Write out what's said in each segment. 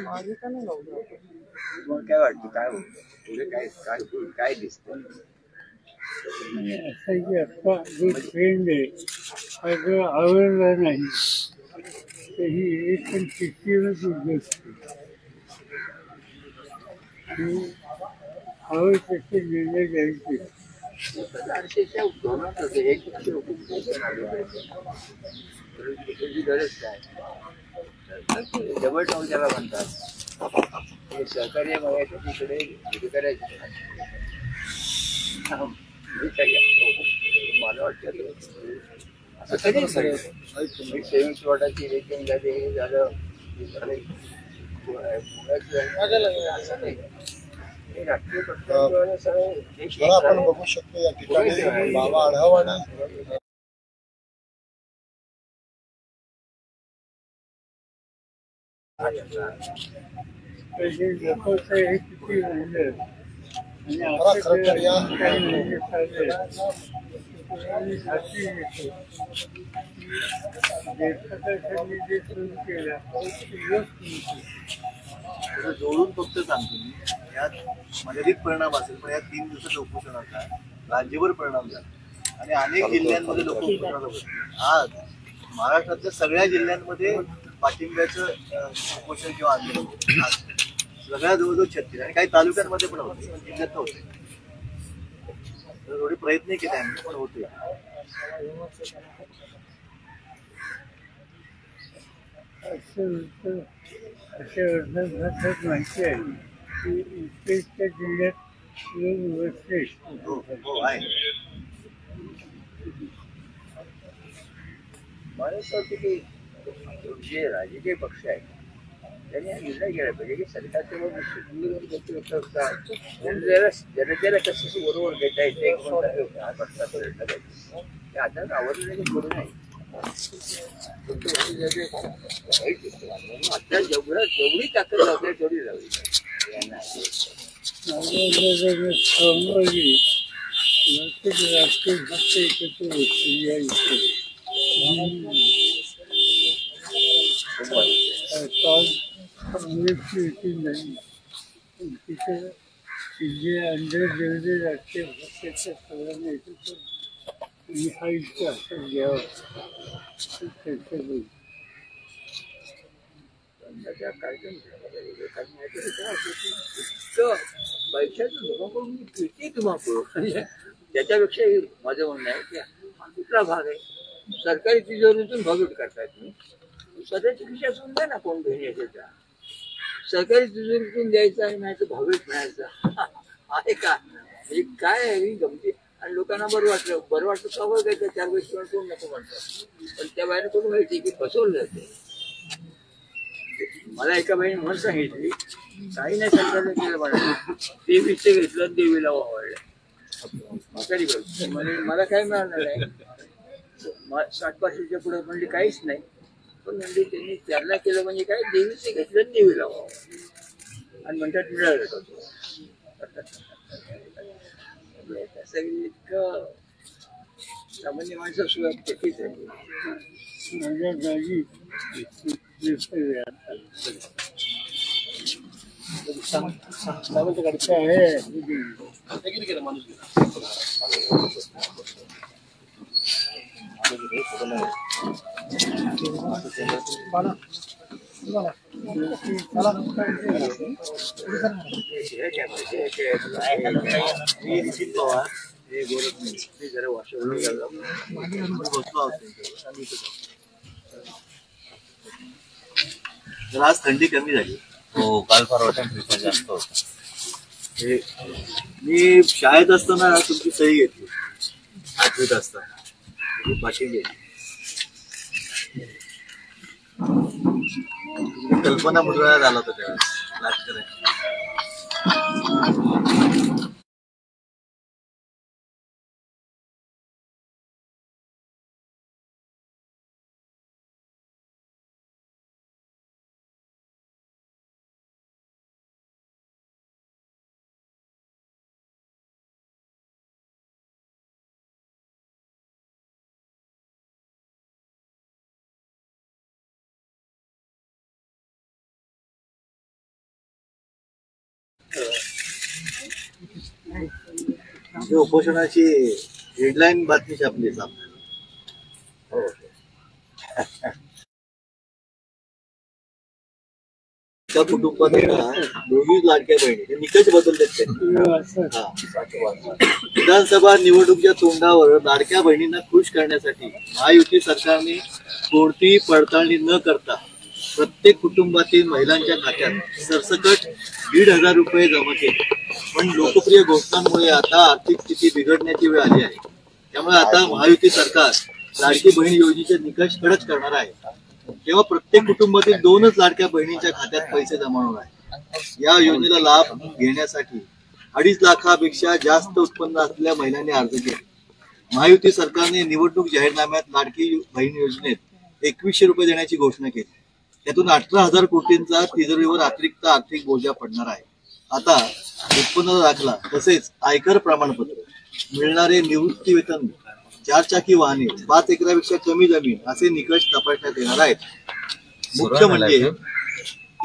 माझे का नाही लावलं आपण? तुम्हाला काय वाटतं काय होतं पुढे काय काय काय दिसतं? असं की आता जो ट्रेंड आहे हा जर आवडला नाही तर ही एक पण शिक्षणच उद्योग आणि हवे तसे निर्णय घ्यायचे. धोरणात होते एक पक्ष हुकूमशाही आली पाहिजे. त्याची गरज काय? डबल टोल त्याला म्हणतात. हे सहकार्य बघायचं तिकडे करायचं मला वाटतं असं कधीच सेविंग्स वॉटाची रेटिंग झाली हे झालं असं नाही. राष्ट्रीय पक्षांच्या आपण बघू शकतो या ठिकाणी बाबा आढावा आणि हे किती म्हणलं आणि मला आता खरं तर या काही म्हणजे चाललंय हाती येतो देशासाठी जे सुरू केलं त्याचं जोडून फक्त सांगतो मी यात मर्यादित परिणाम असेल पण या 3 दिवसाच्या उपोषणाचा राज्यभर परिणाम झाला आणि अनेक जिल्ह्यांमध्ये लोक उपोषणाला बसले. आज महाराष्ट्रातल्या सगळ्या जिल्ह्यांमध्ये पाठिंब्याचं उपोषण किंवा आंदोलन सगळ्या जवळजवळ 36 आणि काही तालुक्यांमध्ये पण होते जिल्ह्यात होते. थोडे प्रयत्न केले आम्ही पण होते. अशा वर्षात माहिती आहे की उत्तेजच्या जिल्ह्यात लोक बसले. हो आहे. मला असं वाटतं की जे राजकीय पक्ष आहेत त्यांनी हा निर्णय घ्यायला पाहिजे की सरकारच्या जनतेला कसं बरोबर घेता येते पक्षाचा प्रयत्न पाहिजे ते आता आवडलेलं थोडं नाही. आता जेवढी ताकद लावते तेवढी लावली यांना राष्ट्रीय पक्ष एकत्र होते या इथे काँग्रेसची युती नाही तिथे जे अंदर जेवढे राष्ट्रीय पक्षाच्या सगळ्यांना एकत्र आणि हा इतका असं घ्यावा त्याचं होईल. त्याचा कार्यक्रम इतकं पैशाचं लोकांकडून किती तुम्हाला त्याच्यापेक्षा माझं म्हणणं आहे की हा कुठला भाग आहे सरकारी तिजोरीतून भागवत करताय तुम्ही स्वतःच्या खिशातून द्या ना कोण घेऊन यायचा सरकारी तिजोरीतून द्यायचा आणि नाही तर भागवत मिळायचा आहे का म्हणजे काय आहे गमती आणि लोकांना बरं वाटतं सवय द्यायचं 4 गोष्टी कोण नको म्हणतात पण त्या बाहेर कोण माहिती की फसवलं जाते. मला एका बाईने म्हणून सांगितली काही नाही सरकारने केलं म्हणा देवीचं घेतलं देवीला वावळलं म्हातारी बघ म्हणजे मला काय मिळालं नाही 60-65च्या पुढे म्हणजे काहीच नाही पण म्हणजे त्यांनी त्यांना केलं म्हणजे काय देवीचं घेतलं देवीला वावळलं आणि म्हणतात मिळालं सगळी इतकं सामान्य माणसं सुद्धा चकीच आहे. माझ्या जागी हे गोरख ते जरा वाशवलं झालं बसलो आहोत तर आज थंडी कमी झाली. हो काल परवा टेम्परेचर जास्त होतं. मी शाळेत असताना तुमची सही घेतली 8वीत असताना पाठी कल्पना मुद्रा झाला होता तेव्हा लागतं म्हणजे उपोषणाची हेडलाईन बातमी छापली हो. त्या कुटुंबात दोन्ही लाडक्या बहिणी निकष बदललेत त्यांनी. विधानसभा निवडणुकीच्या तोंडावर लाडक्या बहिणींना खुश करण्यासाठी महायुती सरकारने कोणतीही पडताळणी न करता प्रत्येक कुटुंबातील महिलांच्या खात्यात सरसकट 1,500 रुपये जमा केले. पण लोकप्रिय घोषणांमुळे आता आर्थिक स्थिती बिघडण्याची वेळ आली आहे. त्यामुळे आता महायुती सरकार लाडकी बहीण योजनेचे निकष कडक करणार आहे. तेव्हा प्रत्येक कुटुंबातील 2च लाडक्या बहिणींच्या खात्यात पैसे जमा होणार आहे. या योजनेला लाभ घेण्यासाठी 2.5 लाखापेक्षा जास्त उत्पन्न असलेल्या महिलांनी अर्ज केले. महायुती सरकारने निवडणूक जाहीरनाम्यात लाडकी बहीण योजनेत 2,100 रुपये देण्याची घोषणा केली. त्यातून 18,000 कोटींचा तिजोरीवर अतिरिक्त आर्थिक बोजा पडणार आहे. आता उत्पन्न दाखला तसेच आयकर प्रमाणपत्र, मिळणारे निवृत्ती वेतन, 4 चाकी वाहने, 5 एकरापेक्षा कमी जमीन असे निकष तपासण्यात येणार आहेत. मुख्य म्हणजे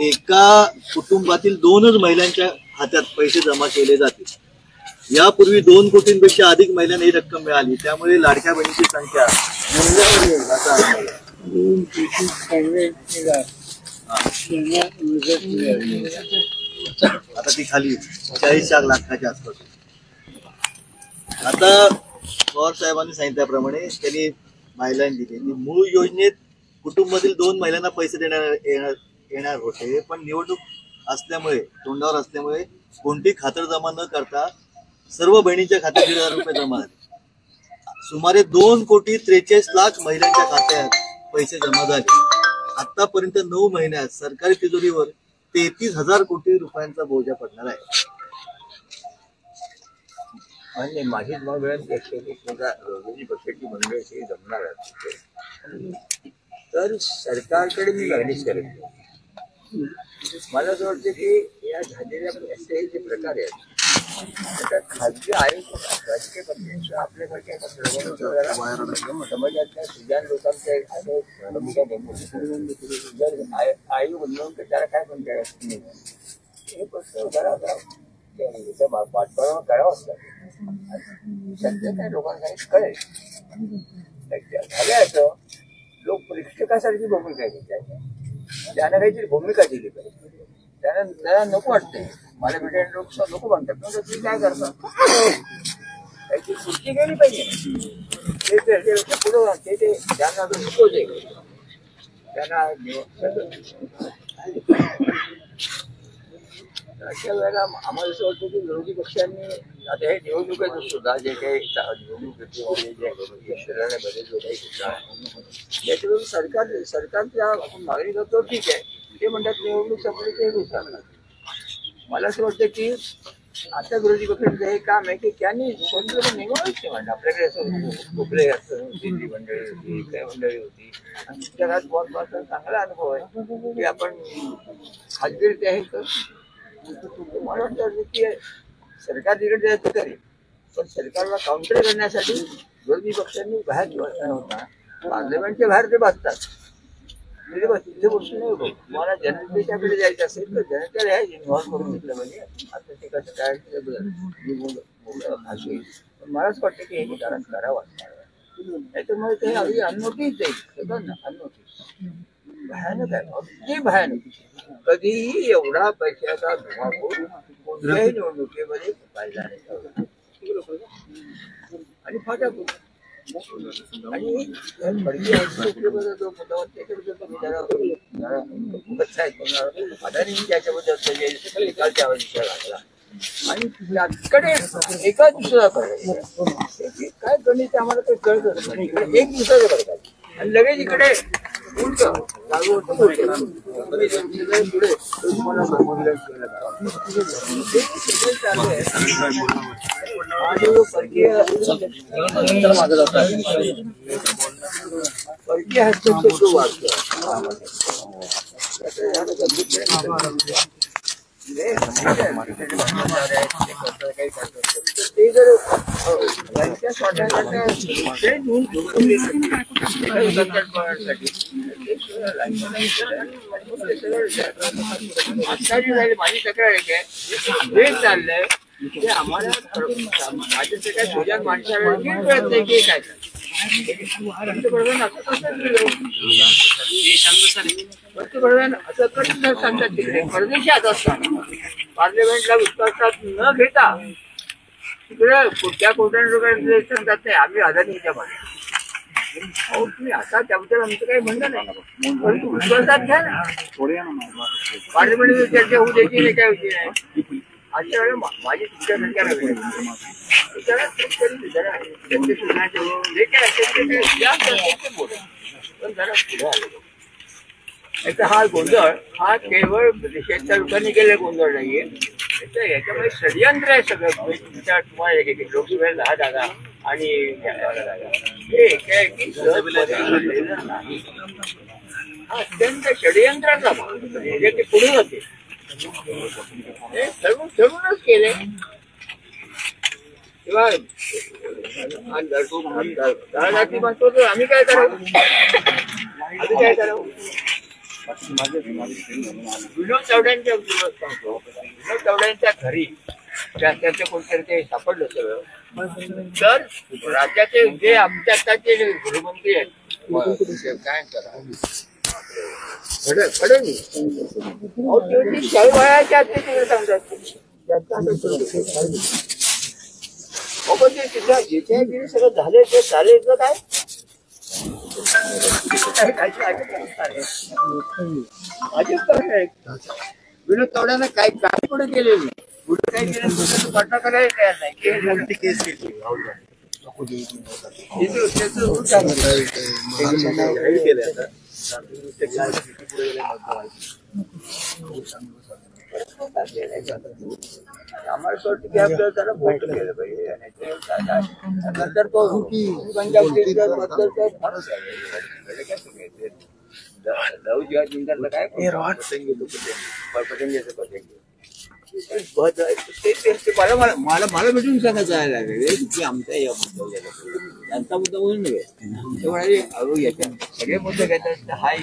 एका कुटुंबातील 2च महिलांच्या खात्यात पैसे जमा केले जातील. यापूर्वी 2 कोटींपेक्षा अधिक महिलांना ही रक्कम मिळाली. त्यामुळे लाडक्या बहिणीची संख्या आता ती खाली 40 लाखाच्या आसपास. आता पवार साहेबांनी सांगितल्याप्रमाणे त्यांनी गाईडलाईन दिली. मूळ योजनेत कुटुंबातील 2 महिलांना पैसे येणार होते, पण निवडणूक असल्यामुळे तोंडावर असल्यामुळे कोणती खातर जमा न करता सर्व बहिणींच्या खात्यात 1,500 रुपये जमा झाले. सुमारे 2,43,00,000 महिलांच्या खात्यात पैसे जमा झाले. आतापर्यंत 9 महिन्यात सरकारी तिजोरीवर 33,000 कोटी रुपयांचा बोजा पडणार आहे. आणि माझी विरोधी पक्षाची मंडळी जमणार तर सरकारकडे मी मागणीच करेन. मला असं वाटतं की या झालेल्या जे प्रकार आहेत त्याच्यात खाजगी आयोग राजकीय पक्षांचं आपल्यासारख्या समाजातल्या सुजाण लोकांच्या भूमिका नेमून जर आयोग बनवून त्याला काय म्हणता नाही हे प्रश्न जरा पाठबळ करावंच लागेल. सध्या काही लोकांना काही कळेल झालं असं लोक परीक्षकासारखी भूमिका घेतात. त्यांना काहीतरी भूमिका दिली पाहिजे. त्यांना नको वाटते मला भेटेल लोक नको म्हणतात ना तुम्ही काय करता काहीतरी सुट्टी केली पाहिजे. ते पुढं ते त्यांना शिकवत आहे त्यांना. अशा वेळेला आम्हाला असं वाटतं की विरोधी पक्षांनी आता हे निवडणुकीचं सुद्धा जे काही निवडणुकीचे जे शरीराने बदल काही सुद्धा त्याच्यावर सरकारच्या आपण मागणी करतो ठीक आहे. ते म्हणतात निवडणूक संपली ते विचारणार. मला असं वाटतं की आता विरोधी पक्षांचं हे काम आहे की त्यांनी स्वतंत्र निवडणूक नाही म्हणतात. आपल्याकडे असं कोपरे असं दिल्ली मंडळी होती काय मंडळी होती आणि जगात बहुत चांगला अनुभव आहे की आपण खाजगीरित्या हे कर. मला वाटतं की सरकार तिकडे जायचं करेल पण सरकारला काउंटर करण्यासाठी विरोधी पक्षांनी बाहेर होता पार्लमेंटच्या बाहेर ते बसतात. तिथे बसून नाही होतो. मला जनतेच्याकडे जायचं असेल तर जनतेला हे इन्व्हॉल्व करून घेतलं पाहिजे. आता ते कसं काय भाषे पण मलाच वाटतं की हे कारण करावं त्याच्यामुळे ते अगदी अननोटीस जाईल सगळ्यांना अननोटीस. भयानक आहे अगदी भयानक. कधीही एवढा पैशाचा धुमाकूळ कोणत्याही निवडणुकीमध्ये पाहिला नाही. आणि फाटाफूट आणि फडके जो मुद्दा त्याच्याबद्दल तुम्ही जरा अदानी त्याच्याबद्दल निकालच्या विषय लागला आणि त्याकडे एका दिवसाला करायचं काय गणित आम्हाला काही कळतच नाही. इकडे 1 दिवसाचं करतात आणि लगेच इकडे उलट लागू होतं पुढे तुम्हाला चालू आहे. आणि परकीय हस्तक्षेप जो वाढतो ते जर त्यांच्या स्वतःसाठी माझी तक्रार आहे काय हे चाललंय ते आम्हाला माझ्या ते काय सुजान माणसाला कळत नाही की काय पंतप्रधान असं कसं केलं पंतप्रधान असं कसं सांगतात तिकडे परदेशात असताना पार्लमेंटला विश्वासात न घेता तिकडे कुठल्या कोट्याने रुपये सांगतात नाही आम्ही अदानीच्या मागे अहो तुम्ही आता त्याबद्दल आमचं काही म्हणणं नाही परंतु विश्वासात घ्या ना पार्लमेंटमध्ये चर्चा होऊ द्यायची नाही काय होती नाही अशा वेळेला माझी तुमच्या सरकारला पण जरा पुढे आलेलो याचा हा गोंधळ हा केवळ देशाच्या लोकांनी केलेला गोंधळ नाहीये याच्यामध्ये षडयंत्र आहे सगळं तुम्हाला लोकसभेला 10 जागा आणि हे एकाएकी नाही हा अत्यंत षडयंत्राचा भाग म्हणजे ते पुढे होते हे ठरवूनच केले किंवा म्हणतो तर आम्ही काय करावं विनोद तावड्यांच्या विनोद तावड्यांच्या घरी त्यांचं कोणतरी ते सापडलं सगळं तर राज्याचे जे आमच्या आताचे गृहमंत्री आहेत काय फडणवीस शाही वयाच्या अध्यक्षकडे सांगतात जिथे सगळं झाले ते चालेल काय विनोद तावड्यानं काही पुढे केलेलं नाही पुढे काय केलं घटना करायला तयार नाही केस केली आम्हाला असं वाटतं की आपल्याला त्याला मोठं केलं पाहिजे नंतर तो लव जेव्हा जिंकला काय मला भेटून सांगायचं आहे लागेल की आमचा या मुद्दा त्यांचा मुद्दा म्हणून नव्हे याच्या सगळे मुद्दे घेतात हा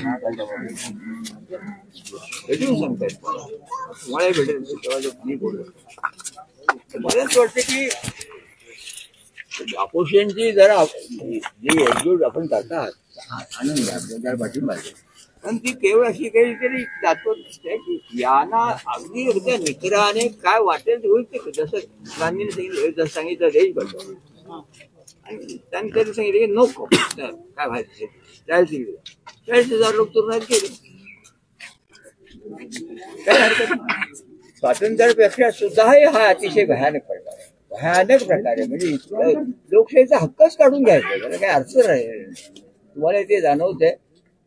भेटून सांगतायत मला भेटेल तेव्हा मी बोललो मला असं वाटतं की अपोजिशनची जरा जी एकजूट आपण करतात आनंद आपल्या पाठिंबा पण ती केवळ अशी काहीतरी यांना अगदी त्या मित्राने काय वाटेल ते होईल ते जसं गांधीने सांगितलं तेच करतो आणि त्यांनी तरी सांगितलं की नको काय व्हायचं 40,000 लोक तुरुंगात गेले काय हरकत नाही स्वातंत्र्यापेक्षा सुद्धा हा अतिशय भयानक प्रकार आहे भयानक प्रकार आहे म्हणजे लोकशाहीचा हक्कच काढून घ्यायचा त्याला काय अर्थ नाही तुम्हाला ते जाणवतंय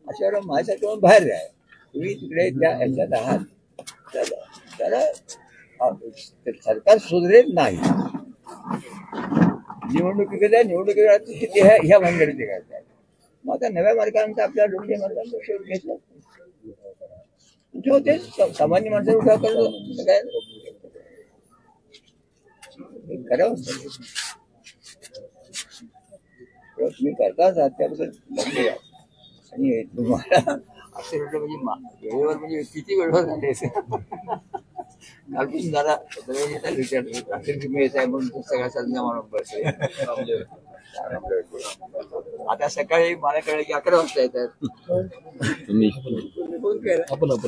अशा वेळेला माझ्यासाठी बाहेर राहा तुम्ही तिकडे त्या ह्याच्यात आहात त्याला सरकार सुधरेल नाही निवडणुकीला ह्या भानगडीत ते करतात मग आता नव्या मार्गांचा आपल्या लोकशाही मार्गांचा शोध घेतला कुठे होते सामान्य माणसाला उठा करतो काय करावं तुम्ही करताच आहात त्याबद्दल लक्ष द्या आणि तुम्हाला असं म्हणजे वेळेवर म्हणजे किती वेळेवर झाले कालपासून जरा रात्री मिळत आहे म्हणून सगळ्या संध्या म्हणून बसले आता सकाळी मला कळलं की 11 वाजता येतात आपण 11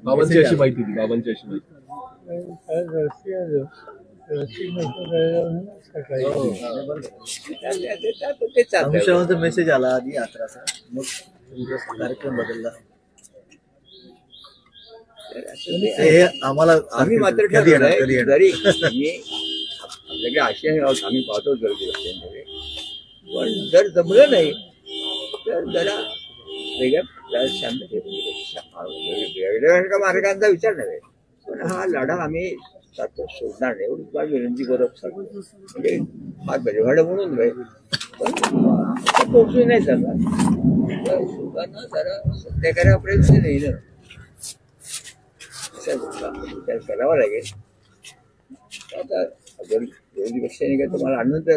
बाबांची अशी माहिती होती बाबांची अशी माहिती मेसेज आला आधी 11चा मग कार्यक्रम बदलला हे आम्हाला आम्ही मात्र जरी सगळे आशय आम्ही पाहतो गर्दी रस्त्यांमध्ये पण जर जमलं नाही तर जरा वेगळ्या शांत मार्गांचा विचार नव्हे पण हा लढा आम्ही सोडणार नाही एवढी तुम्हाला विनंती करत म्हणजे हा बेलवाडा म्हणून नव्हे पण पोहोचू नाही चालणार लोकांना जरा सत्याग्रह प्रयत्न नाही ना विचार करावा लागेल आता विरोधी पक्षाने काय तुम्हाला आनंद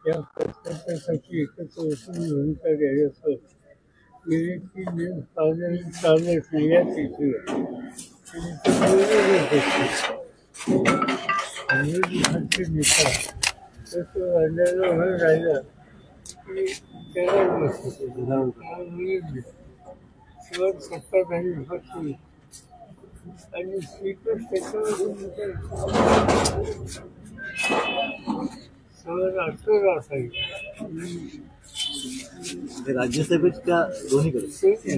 या प्रकल्पासाठी एकत्र बसून भूमिका घ्यायचं गेली 3 दिवस पावसाळ्यात चालत नाही या तिथीवर नेता तसं वाढल्याला राहिलं की त्याला बसतो शेवट 70 काही होती आणि स्पीकर त्याच्यावर सगळं अडचण असायची. राज्यसभेच्या दोन्हीकडे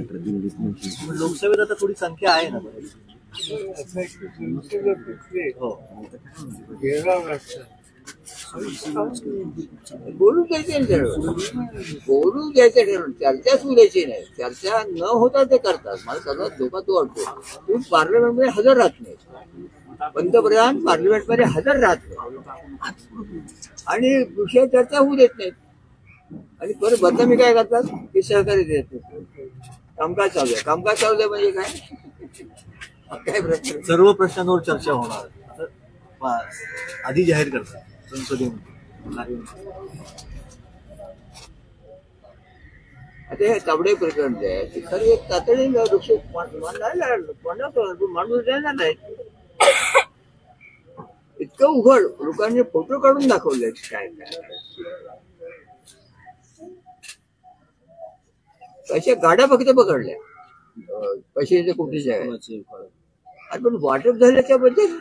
लोकसभेत आता थोडी संख्या आहे ना असायची 200 पिकले हो. घेराव लागतात. बोलू द्यायचे ना बोलू द्यायचं ठरवून चर्चाच होऊ द्यायची नाही. चर्चा न होता ते करतात. मला सगळ्यात धोका तो वाटतो. तुम्ही पार्लमेंटमध्ये हजर राहत नाही. पंतप्रधान पार्लमेंटमध्ये हजर राहत नाही आणि विषय चर्चा होऊ देत नाहीत आणि परत बदनामी काय करतात की सहकार्य देत नाही. कामकाज चालू आहे. कामकाज चालू आहे म्हणजे काय प्रश्न. सर्व प्रश्नांवर चर्चा होणार असं आधी जाहीर करतात संसदेमध्ये. आता हे तावडे प्रकरण जे आहे ते खरं एक तातडीने वृक्ष माणूस देणार नाही. इतकं उघड लोकांनी फोटो काढून दाखवले काय काय अशा गाड्या फक्त पकडल्या पैशाच्या कोटीच्या आणि पण वाटप झाल्याच्या बद्दल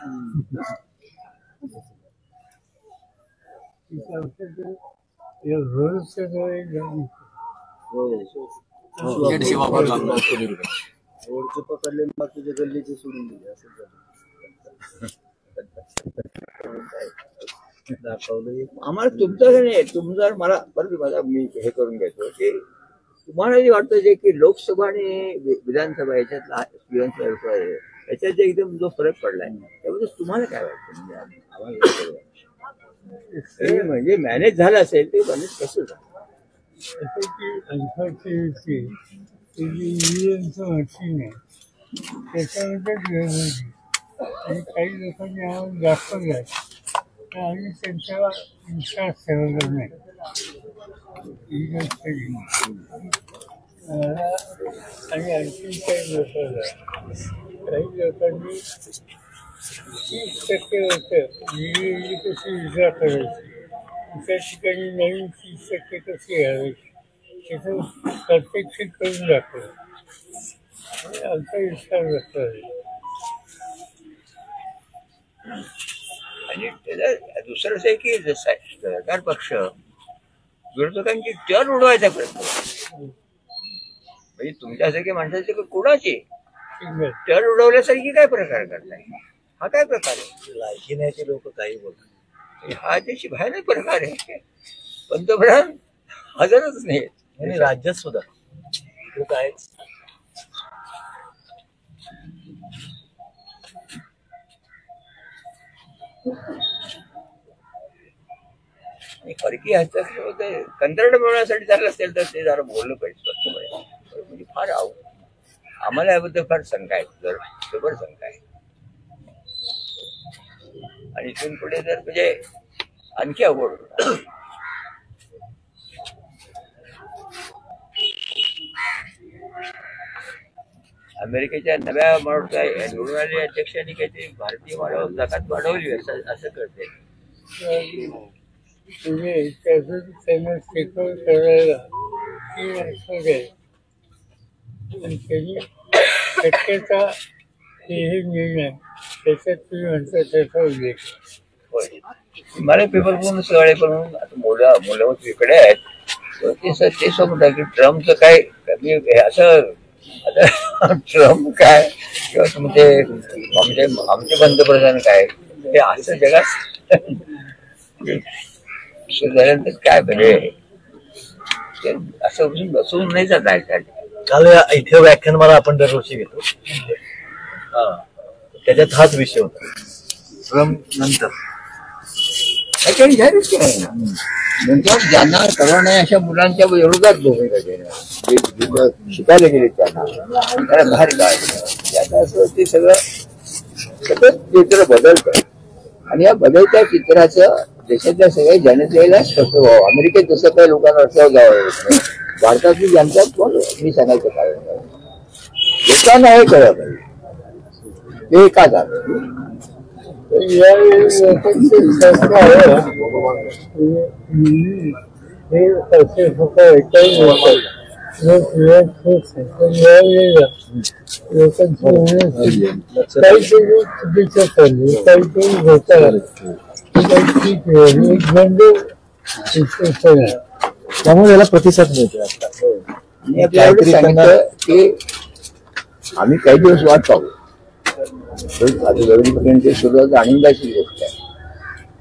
रोडचे पकडले बाकीचे गल्लीचे सोडून दिले असं दाखवलं. आम्हाला तुमचं नाही. तुमचं मला परत मी हे करून घेतो की तुम्हाला जे वाटतं जे की लोकसभा आणि विधानसभा याच्यातला विधानसभा याच्यात जे एकदम जो फरक पडलाय त्याबद्दल तुम्हाला काय वाटतं. म्हणजे मॅनेज झालं असेल ते मॅनेज कसं झालं. अनफॉर्च्युनेटली ईव्हीएमचं मशीन आहे त्याच्यामध्ये गडबडी आणि काही लोकांनी आम्हाला दाखवलं तर आम्ही त्यांच्यावर विश्वास ठेवला नाही. ही गोष्ट आणि आणखी काही लोकांना काही लोकांनी 30% होतं ही कशी विजा करायची त्या ठिकाणी नवीन 30% कशी घालायची त्याचं प्रत्यक्षित करून दाखवलं आणि आमचा विश्वास बसला. आणि त्याला दुसरं असं आहे की सरकार पक्ष विरोधकांची टर उडवायचा प्रयत्न म्हणजे तुमच्यासारख्या माणसाची कोणाची टर उडवल्यासारखी काय प्रकार करताय. हा काय प्रकार आहे. लायकीण्याचे लोक काही बोलतात. हा त्याची भयानक प्रकार आहे. पंतप्रधान हजरच नाही आणि राज्यात सुद्धा लोक आहेच. परकीय हस्तक्षेप कंत्राट मिळवण्यासाठी झालं असेल तर ते जरा बोललं पाहिजे स्पष्टपणे. म्हणजे फार आम्हाला याबद्दल फार शंका आहे. जबर शंका आहे. आणि इथून पुढे जर म्हणजे आणखी अवघड होणार. अमेरिकेच्या नव्या निवडून आलेल्या अध्यक्षांनी काहीतरी भारतीय जगात वाढवली असं कळते. म्हणजे त्यातून त्यांना स्वीकार करायला की असं काय आणि त्यांनी शक्यता हे निर्णय त्याच्यात तुम्ही म्हणता त्याचा उल्लेख. होय. मला पेपर म्हणून सगळे करून आता मुलं इकडे आहेत ते समजा की ट्रम्पचं काय असं आता ट्रम्प काय किंवा तुमचे आमचे पंतप्रधान काय हे असं जगात झाल्यानंतर काय म्हणजे असं बसून नाही जात. काल इथे व्याख्यानमाला आपण दरवर्षी घेतो त्याच्यात हाच विषय होता. ट्रम्प नंतर त्याच्याने जाहीरच केलं ना. नंतर ज्यांना कळलं नाही अशा मुलांच्या विरोधात भूमिका घेणं शिकायला गेले त्यांना बाहेर काढणं असं ते सगळं सतत चित्र बदलतं आणि या बदलत्या चित्राचं देशातल्या सगळ्या जनतेला स्पष्ट व्हावं. अमेरिकेत जसं काही लोकांना रस्त्यावर जावं भारतातली जनता पण मी सांगायचं कारण लोकांना हे कळलं पाहिजे हे का झालं. यावेळी लोकांचे प्रश्न आहे हे पैसे फक्त एकही नव्हतं लोक वेळ खूप पण यावेळेला लोकांची काहीतरी चुकीचं चालली काहीतरी घोटाळा काहीतरी एक बंद त्यामुळे याला प्रतिसाद मिळतो आता. मी आपल्याला एवढं सांगितलं की आम्ही काही दिवस वाट पाहू. विरोधी सुरुवात आनंदाची गोष्ट आहे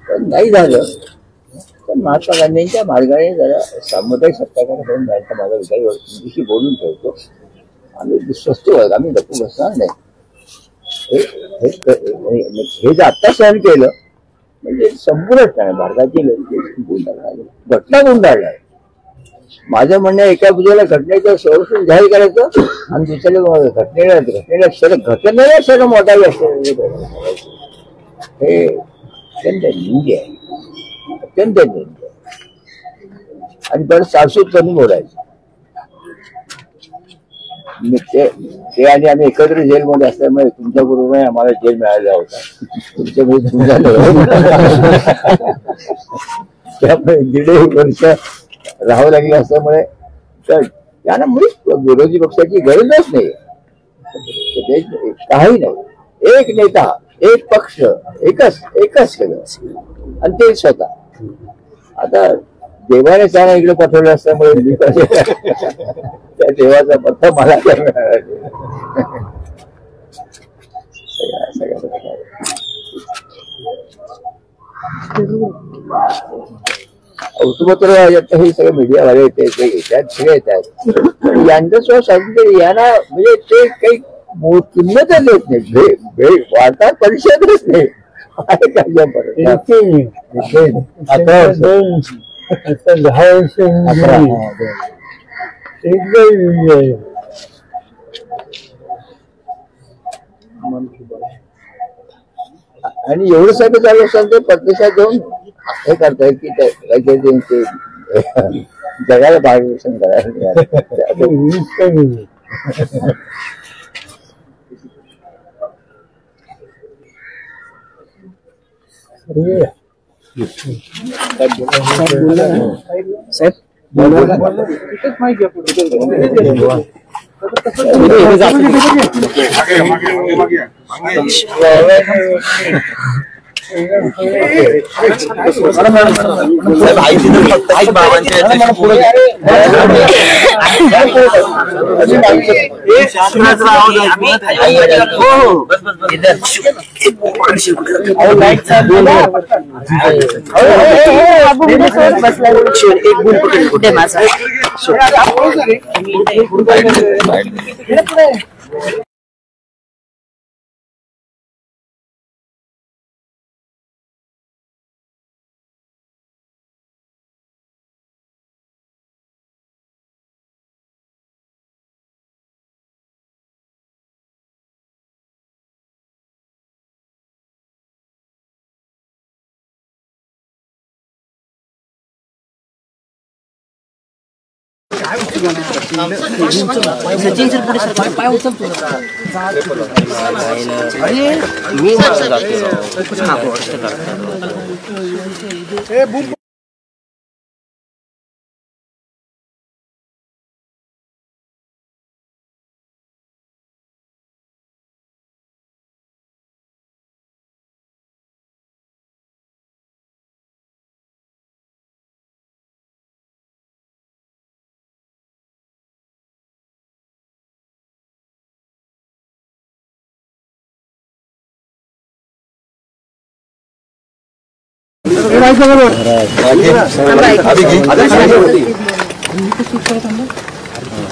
पण नाही झालं तर महात्मा गांधींच्या मार्गाने जरा सामुदायिक सत्ताकारण करून जायचा माझा विचार तुमच्याशी बोलून ठेवतो. आम्ही विश्वस्त आहोत आम्ही गप्प बसणार नाही. हे जर आत्ता सहन केलं म्हणजे संपूर्ण भारताची घटना गुंडाळला आहे. माझं म्हणणं एका बाजूला घटनेचं संरक्षण जाहीर करायचं आणि दुसऱ्या घटनेला क्षण मोठावी असते हे अत्यंत निंद्य आहे अत्यंत निंद्य आणि बरं साफसूत करून बोलायचं. ते आणि आम्ही एकत्र जेलमध्ये असल्यामुळे तुमच्या बरोबर आम्हाला जेल मिळाला होता तुमच्यामुळे त्यामुळे 1.5 वर्ष राहावं लागलं असल्यामुळे तर त्यांना मुळीच विरोधी पक्षाची गरजच नाही. काही नाही. एक नेता एक पक्ष एकच केलं आणि ते स्वतः. आता देवाने त्यांना इकडे पाठवलं असल्यामुळे मी त्या देवाचा पत्ता मला मिळाला. औषधपत्र हे सगळे मीडियावाले येते ते येतात सगळे येतात यांच्यासह सांगितलं यांना म्हणजे ते काही किंमतच देत नाही. वार्ताहर परिषदच नाही. आता 10 वर्ष आणि एवढं सगळं चालू असताना ते प्रतिसाद देऊन हे करताय की काहीतरी ते जगाला मार्गदर्शन करायला.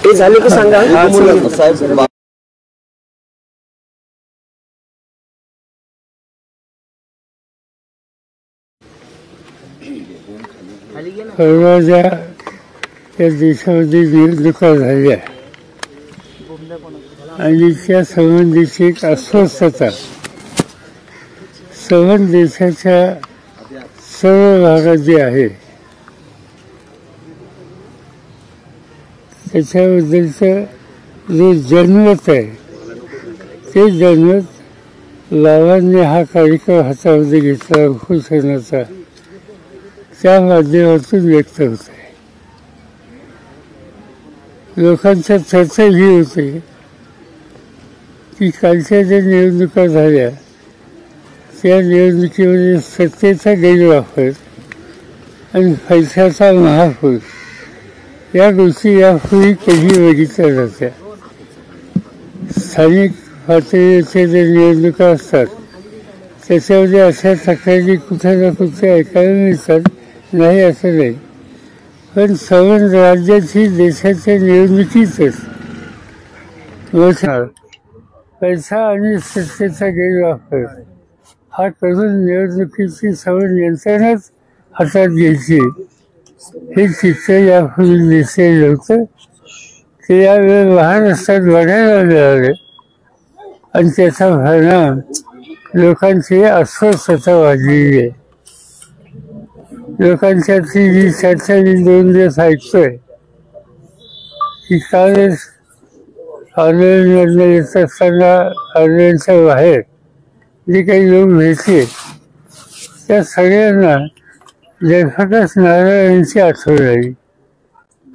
हे झाले तर सांगा साहेब. परवाच्या त्या देशामध्ये निवडणुका झाल्या आणि त्या संबंधीची एक अस्वस्थता संबंध देशाच्या सर्व भागात जे आहे त्याच्याबद्दलचं जे जनमत आहे ते जनमत बाबांनी हा कार्यक्रम हातामध्ये घेतला उपोषणाचा त्या माध्यमातून व्यक्त होत आहे. लोकांच्या चर्चा ही होते की कालच्या ज्या निवडणुका झाल्या त्या निवडणुकीमध्ये सत्तेचा गैरवापर आणि पैशाचा महापूर या गोष्टी यापूर्वी कधी बघितल्या जात्या. स्थानिक पातळीवरच्या ज्या निवडणुका असतात त्याच्यामध्ये अशा तक्रारी कुठे ना कुठे ऐकायला मिळतात, नाही असं नाही. पण संबंध राज्याची देशाच्या निवडणुकीतच पैसा आणि सत्तेचा गैरवापर हा करून निवडणुकीची संबंध यंत्रणाच हातात घ्यायची हे चित्र यापूर्वी दिसलेलं होतं. ते यावेळी महाराष्ट्रात बघायला मिळाले आणि त्याचा परिणाम लोकांची अस्वस्थता वाढलेली आहे. लोकांच्यातली जी चर्चा मी 2 दिवस ऐकतोय की कालच आंदोलनाला येत असताना आंदोलनाच्या बाहेर जे काही लोक भेटले त्या सगळ्यांना लेखकच नारायणांची आठवण आली.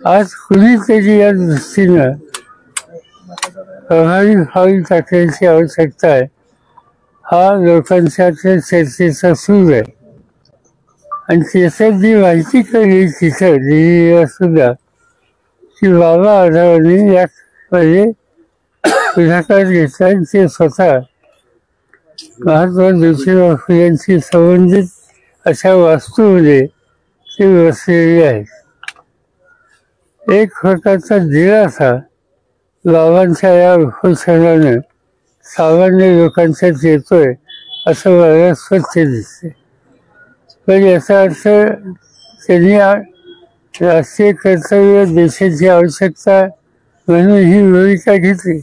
आज कुणीतरी या दृष्टीनं प्रभावी पाऊल टाकण्याची आवश्यकता आहे हा लोकांच्या चर्चेचा सूर आहे. आणि त्याच्यात जी माहिती कळली तिथं दिल्लीला सुद्धा की बाबा आढावांनी यामध्ये पुढाकार घेतला आणि ते स्वतः महात्मा ज्योतिबा फुलेंशी संबंधित अशा वास्तूमध्ये ते बसलेले आहेत. एक प्रकारचा दिलासा बाबांच्या या उपोषणानं सामान्य लोकांच्यात येतोय असं मला स्वच्छ दिसते. पण याचा अर्थ त्यांनी राष्ट्रीय कर्तव्य देशाची आवश्यकता म्हणून ही भूमिका घेतली,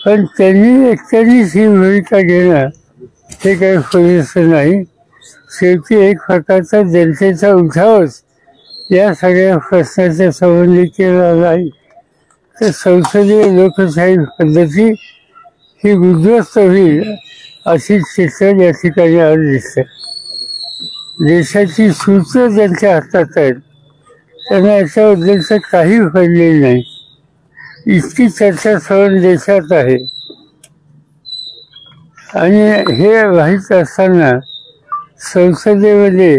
पण त्यांनी एकट्यानेच ही भूमिका घेणं हे काही पुरेसं नाही. शेवटी एक प्रकारचा जनतेचा उठावच या सगळ्या प्रश्नाच्या संबंधी केला नाही तर संसदीय लोकशाही पद्धती ही उद्ध्वस्त होईल अशी चित्र या ठिकाणी आज दिसते. देशाची सूत्र ज्यांच्या हातात आहेत त्यांना याच्याबद्दलचं काही पडलेलं नाही. इतकी चर्चा सर्व देशात आहे आणि हे माहीत असताना संसदेमध्ये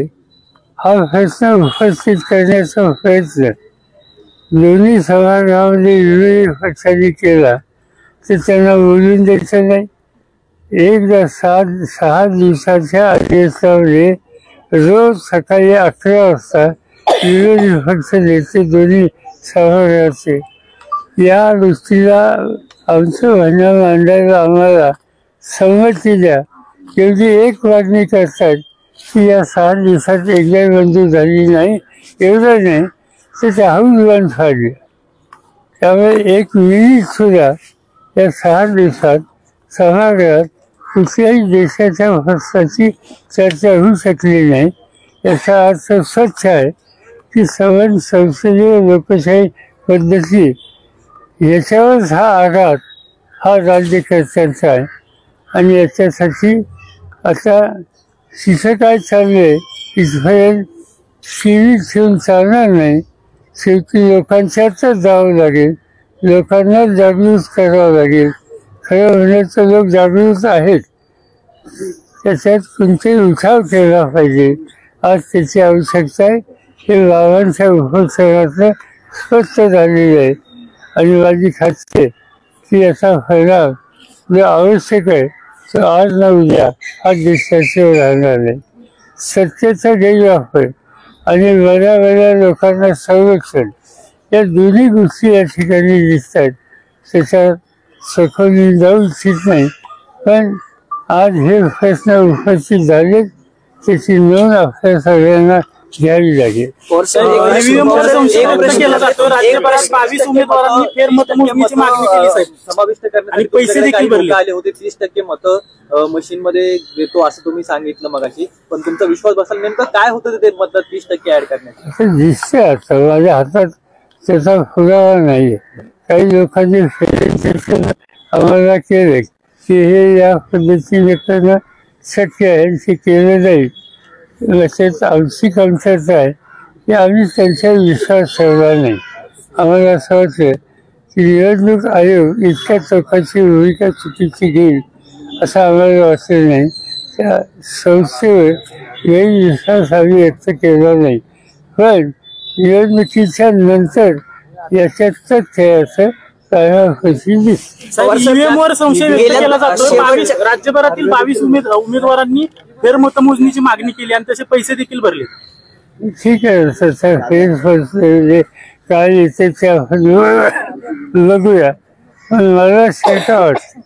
हा प्रश्न उपस्थित करण्याचा प्रयत्न दोन्ही सभागृहामध्ये विरोधी पक्षांनी केला तर त्यांना बोलून द्यायचं नाही. एकदा 6 दिवसाच्या अधिवेशनामध्ये रोज सकाळी 11 वाजता विरोधी पक्ष नेते दोन्ही सभागृहाचे या गोष्टीला आमचं म्हणणं मांडायला आम्हाला संमती द्या एवढी एक मागणी करतात की या 6 दिवसात एकदा मंजूर झाली नाही. एवढं नाही तर त्या हौल फाडली. त्यामुळे 1 मिनिटसुद्धा या 6 दिवसात सभागृहात कुठल्याही देशाच्या प्रश्नाची चर्चा होऊ शकली नाही. याचा अर्थ स्वच्छ आहे की संसदीय लोकशाही पद्धती याच्यावरच हा आघात हा राज्यकर्त्यांचा आहे आणि याच्यासाठी आता तिथं काय चालू आहे इथपर्यंत सीमित ठेवून चालणार नाही. शेवटी लोकांच्यातच जावं लागेल, लोकांना जागृत करावं लागेल. खरं म्हणण्याचं लोक जागृत आहेत, त्याच्यात कोणतेही उठाव केला पाहिजे. आज त्याची आवश्यकता आहे हे बाबांच्या उपोषणातलं स्पष्ट झालेलं आहे आणि माझी खात्री आहे की याचा परिणाम जो आवश्यक आहे तो आज ना उद्या हा देशाच्यावर राहणार नाही. सत्तेचा गैरवापर आणि बऱ्या लोकांना संरक्षण या दोन्ही गोष्टी या ठिकाणी दिसत आहेत. त्याच्यात सखोल जाऊ इच्छित नाही, पण आज हे प्रश्न उपस्थित झाले त्याची नोंद आपल्या सगळ्यांना घ्यावी लागेल. ईव्हीएम वर संशय व्यक्त केला जातो. राज्यभरात 22 उमेदवारांनी फेरमतमोजणीची मागणी केली साहेब. समाविष्ट आणि करण्यासाठी पैसे देखील भरले आले होते. 30% मतं मशीन मध्ये देतो असं तुम्ही सांगितलं मगाशी, पण तुमचा विश्वास बसायला नेमकं काय होतं ते मत 30% ऍड करण्याचं? असं दिसतंय आता माझ्या हातात त्याचा पुरावा नाही. काही लोकांनी आम्हाला केले की हे या पद्धतीने करणं शक्य आहे, ते केलं जाईल. लक्षात आमची कमतरता आहे की आम्ही त्यांच्यावर विश्वास ठेवला नाही. आम्हाला असं वाटतं की निवडणूक आयोग इतक्या चौकाची भूमिका चुकीची घेईल असं आम्हाला वाटलं नाही. त्या संस्थेवर गैरविश्वास आम्ही व्यक्त केला नाही. पण निवडणुकीच्या नंतर याच्यात तथ्य असं ईव्हीएम वर संशय व्यक्त केला जातो. राज्यभरातील 22 उमेदवारांनी फेरमतमोजणीची मागणी केली आणि तसे पैसे देखील भरले. ठीक आहे, फेरफटका काय येते ते आपण बघूया. पण मला शंका वाटते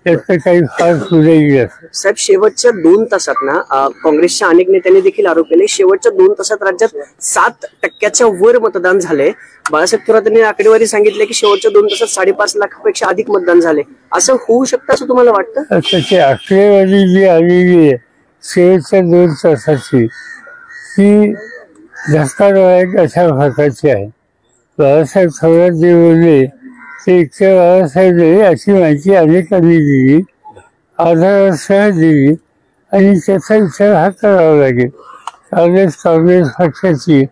त्याचं काही फार पुढे गेलं. साहेब, शेवटच्या 2 तासात ना काँग्रेसच्या अनेक नेत्यांनी देखील आरोप केले, शेवटच्या 2 तासात राज्यात 7% वर मतदान झाले. बाळासाहेब थोरात यांनी आकडेवारी सांगितले की शेवटच्या 2 तासात 5.5 लाखापेक्षा अधिक मतदान झाले. असं होऊ शकतं असं तुम्हाला वाटतं? त्याची आकडेवारी जी आलेली आहे शेवटच्या 2 तासाची ती धक्कादायक अशा प्रकारची आहे. बाळासाहेब थोरात जे बोलले ते इतक्या बाळासाहेब नाही अशी माहिती अनेकांनी दिली, आधारासह दिली आणि त्याचा विचार हा करावा लागेल. काँग्रेस पक्षाची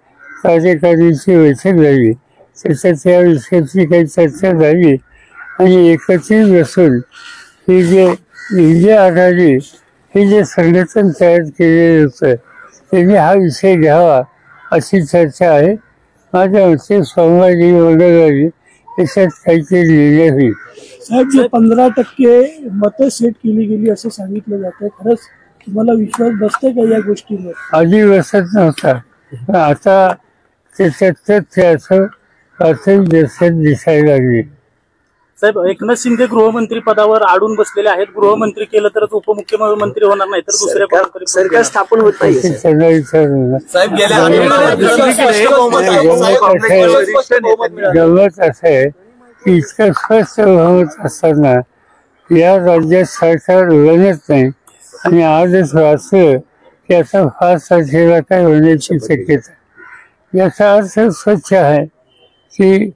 कार्यकारिणीची बैठक झाली, त्याच्यात या विषयाची काही चर्चा झाली आणि एकत्रित बसून ही जे इंडिया आघाडी हे जे संघटन तयार केलेलं होतं त्यांनी हा विषय घ्यावा अशी चर्चा आहे. माझ्या मते सोमवारी मंगळवारी त्याच्यात काहीतरी लिहिले होईल. साहेब, जे 15% मतं सेट केली गेली असं सांगितलं जातं, खरंच तुम्हाला विश्वास बसतोय का या गोष्टीवर? आधी बसत नव्हता, पण आता त्याच्यात तथ्य असं प्राथमिक दर्शक दिसायला लागले. साहेब, एकनाथ शिंदे गृहमंत्री पदावर अडून बसलेले आहेत. गृहमंत्री केलं तरच उपमुख्यमंत्री होणार नाही तर दुसऱ्या सरकार स्थापन होत नाही. त्यांना विचारून गमत असं आहे की इतकं स्पष्ट बहुमत असताना या राज्यात सरकार बनत नाही आणि आजच वाचलं की आता 5 तारखेला काय होण्याची शक्यता. याचा अर्थ स्वच्छ आहे की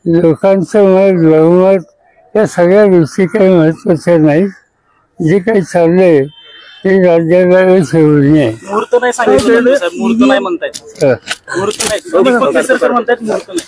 लोकांचं मत बहुमत या सगळ्या गोष्टी काही महत्त्वाच्या नाहीत. जे काही चाललंय ते राज्याला आहे. मुहूर्त नाही सांगितलं, मुहूर्त नाही म्हणतायत, मुहूर्त नाही, दीपक केसरकर म्हणतायत मुहूर्त नाही.